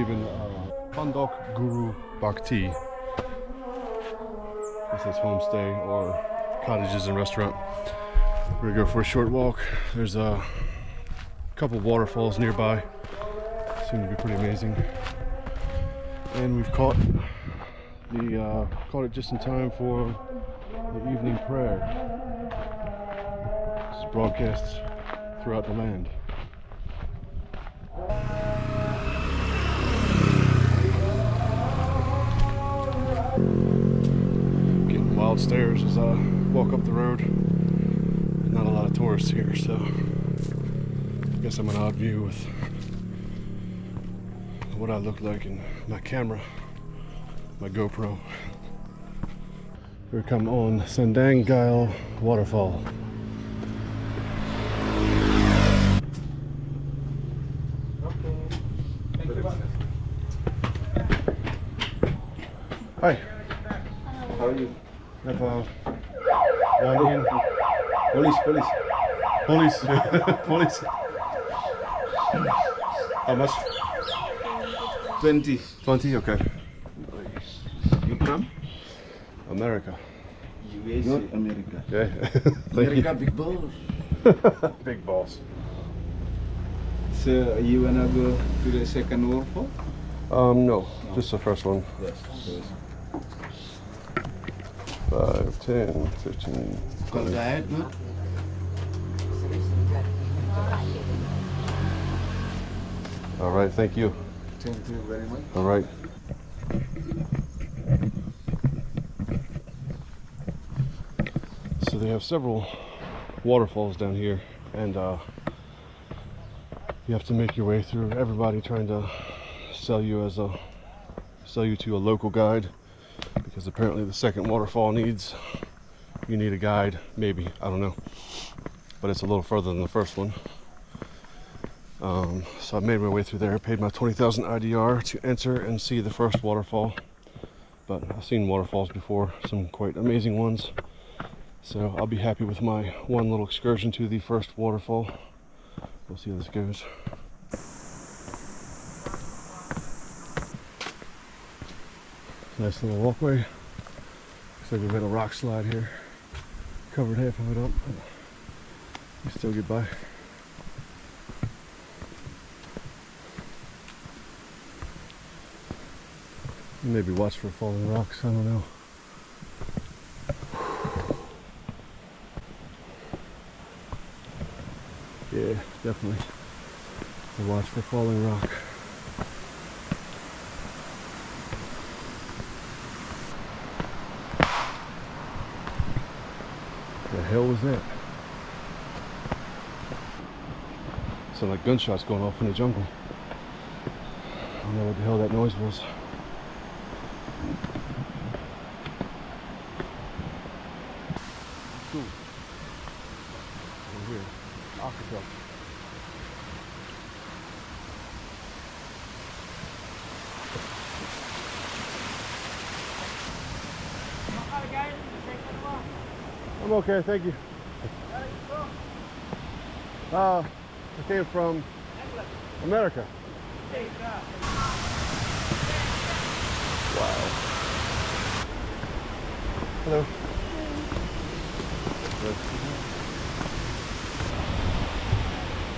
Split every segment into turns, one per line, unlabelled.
even Pondok Guru Bhakti. This is homestay or cottages and restaurant. We're gonna go for a short walk. There's a couple waterfalls nearby. Seem to be pretty amazing. And we've caught it just in time for the evening prayer. It's broadcast throughout the land. Getting wild stares as I walk up the road. There's not a lot of tourists here, so I guess I'm an odd view with what I look like in my camera, my GoPro. We come on Sendang Gile Waterfall. Hi.
How are you?
Have one in.
Police.
Police. Police. How much?
20.
20? Okay.
You from?
America.
USA. Not America.
Okay.
America, big balls.
Big balls.
So you wanna go to the second waterfall?
No. Just the first one.
Yes.
5, 10, 15.
Call guide, no?
All right, thank you.
Thank you very much.
All right. So they have several waterfalls down here, and you have to make your way through everybody trying to sell you to a local guide, because apparently the second waterfall you need a guide, maybe, I don't know, but it's a little further than the first one. So I made my way through there, paid my 20,000 IDR to enter and see the first waterfall. But I've seen waterfalls before, some quite amazing ones. So I'll be happy with my one little excursion to the first waterfall. We'll see how this goes. Nice little walkway. Looks like we've got a rock slide here. Covered half of it up. You still get by. Maybe watch for falling rocks, I don't know. Yeah, definitely. To watch for falling rock. The hell was that? Sound like gunshots going off in the jungle. I don't know what the hell that noise was. Cool. Over here, aqueduct. I'm okay, thank you. I came from America. Wow. Hello.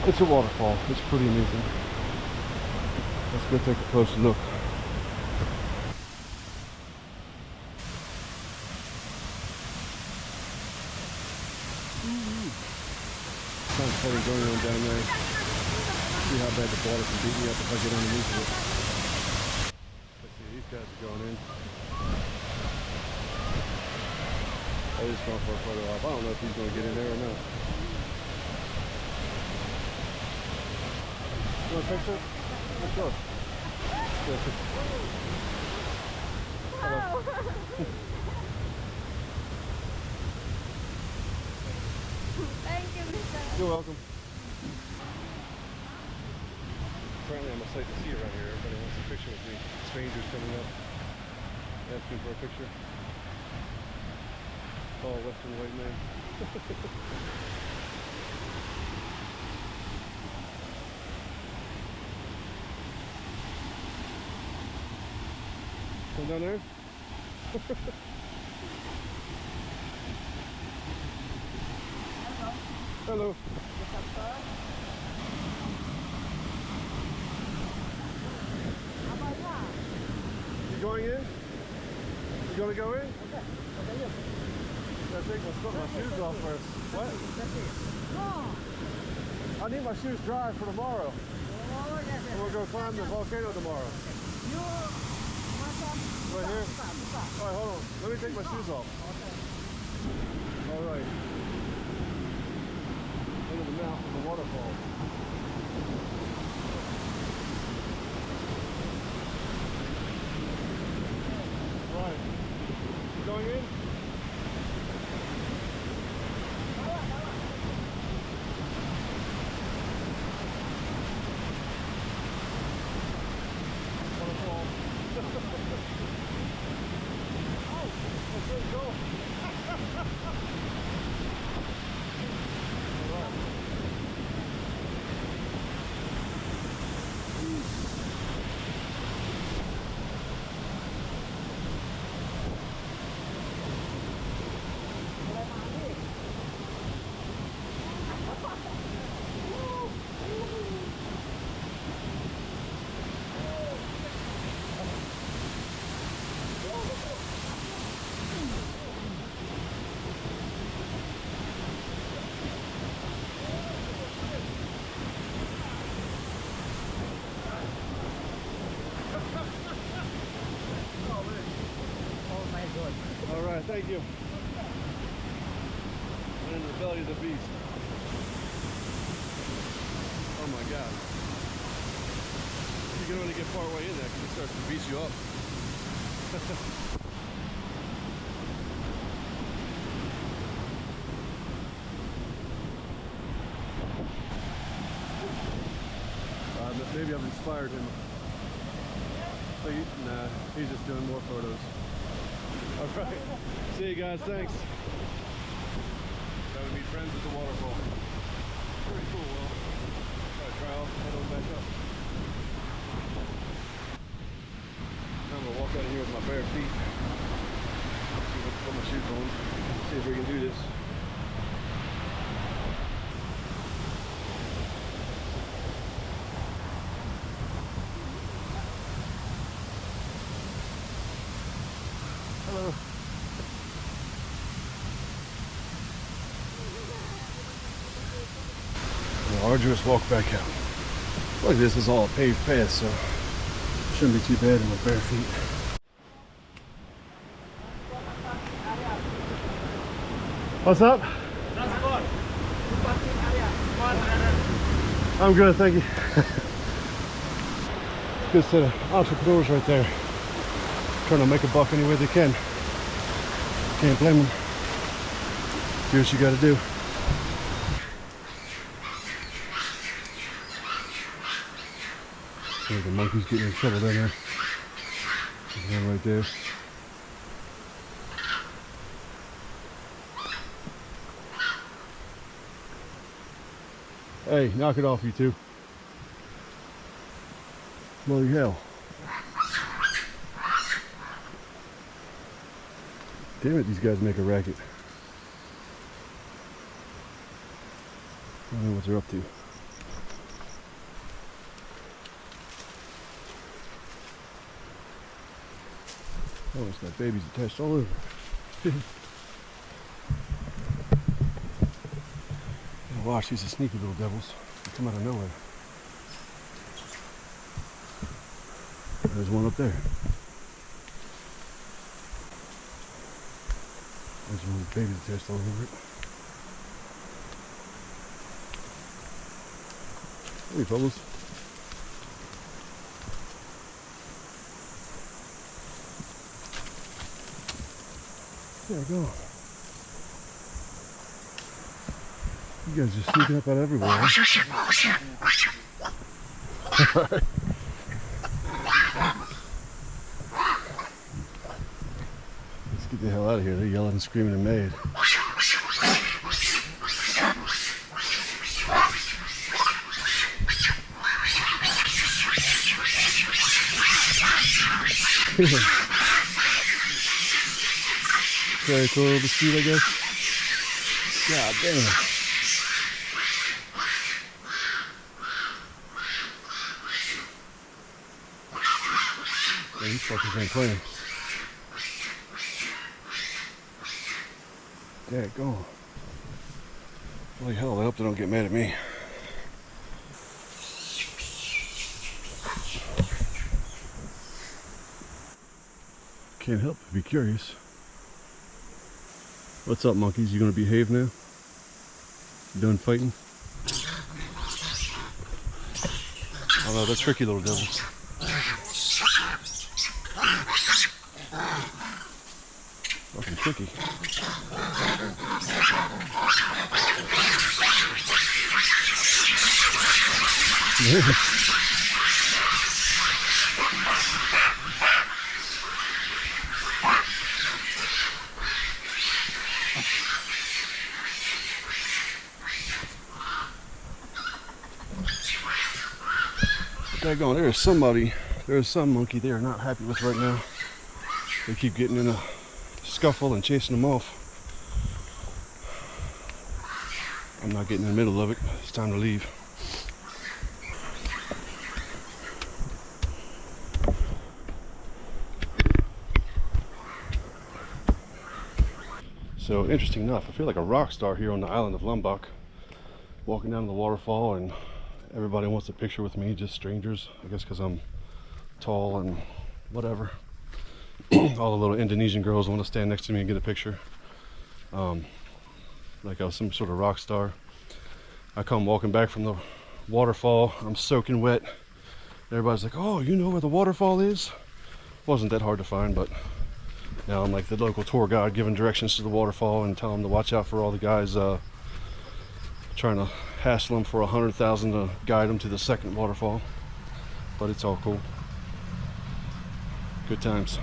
It's a waterfall. It's pretty amazing. Let's go take a closer look. Sounds funny going on down there. See how bad the water can beat me up if I get underneath of it. Let's see, these guys are going in. I just going for a photo op. I don't know if he's going to get in there or not. You want a picture? Yeah, sure. Hello.
Thank you, Mr.
You're welcome. Apparently I'm a sight to see around here. Everybody wants a picture with me. Strangers coming up, asking for a picture. Tall Western white man. down there? Hello. You going in? You gonna go in? I think let's put my shoes off first. What? I need my shoes dry for tomorrow. And we'll go climb the volcano tomorrow. Right here? Alright, hold on. Let me take my shoes off. Alright. Into the mouth of the waterfall. Right. You going in? Waterfall. Oh, that's really cool. All right, thank you. I'm in the belly of the beast. Oh my God. You can only get far away in there because it starts to beat you up. Maybe I've inspired him. So nah, he's just doing more photos. All right. See you guys. Thanks. Got to meet friends at the waterfall. Pretty cool. Well, try off, head on back up. I'm gonna walk out of here with my bare feet. See if I can put my shoes on. See if we can do this. Hello. An arduous walk back out. Look, this is all a paved path, so shouldn't be too bad in my bare feet. What's up?
Transport. Parking area.
I'm good, thank you. Good set of entrepreneurs right there. Trying to make a buck any way they can. Can't blame them. Do what you gotta do. There's the monkey's getting in trouble down there. There's one right there. Hey, knock it off, you two. Bloody hell. Damn it, these guys make a racket. I don't know what they're up to. Oh, it's got babies attached all over. Watch, these are sneaky little devils. They come out of nowhere. There's one up there. There's one with babies attached all over it. Hey, fellas. There we go. You guys are sneaking up out everywhere. Huh? Let's get the hell out of here. They're yelling and screaming and mad. territorial dispute, I guess. God damn. Man, these fuckers ain't playing. Daggone. Holy hell, I hope they don't get mad at me. Can't help but be curious. What's up, monkeys? You gonna behave now? You done fighting? Oh no, they're tricky little devils. Fucking tricky. Daggone, there is some monkey they are not happy with right now. They keep getting in a scuffle and chasing them off. I'm not getting in the middle of it. It's time to leave. So interesting enough, I feel like a rock star here on the island of Lombok, walking down the waterfall, and everybody wants a picture with me, just strangers, I guess because I'm tall and whatever. All the little Indonesian girls want to stand next to me and get a picture, like I was some sort of rock star. I come walking back from the waterfall, I'm soaking wet. Everybody's like, oh, you know where the waterfall is? Wasn't that hard to find, but now I'm like the local tour guide giving directions to the waterfall and telling them to watch out for all the guys trying to hassle them for $100,000 to guide them to the second waterfall. But it's all cool. Good times.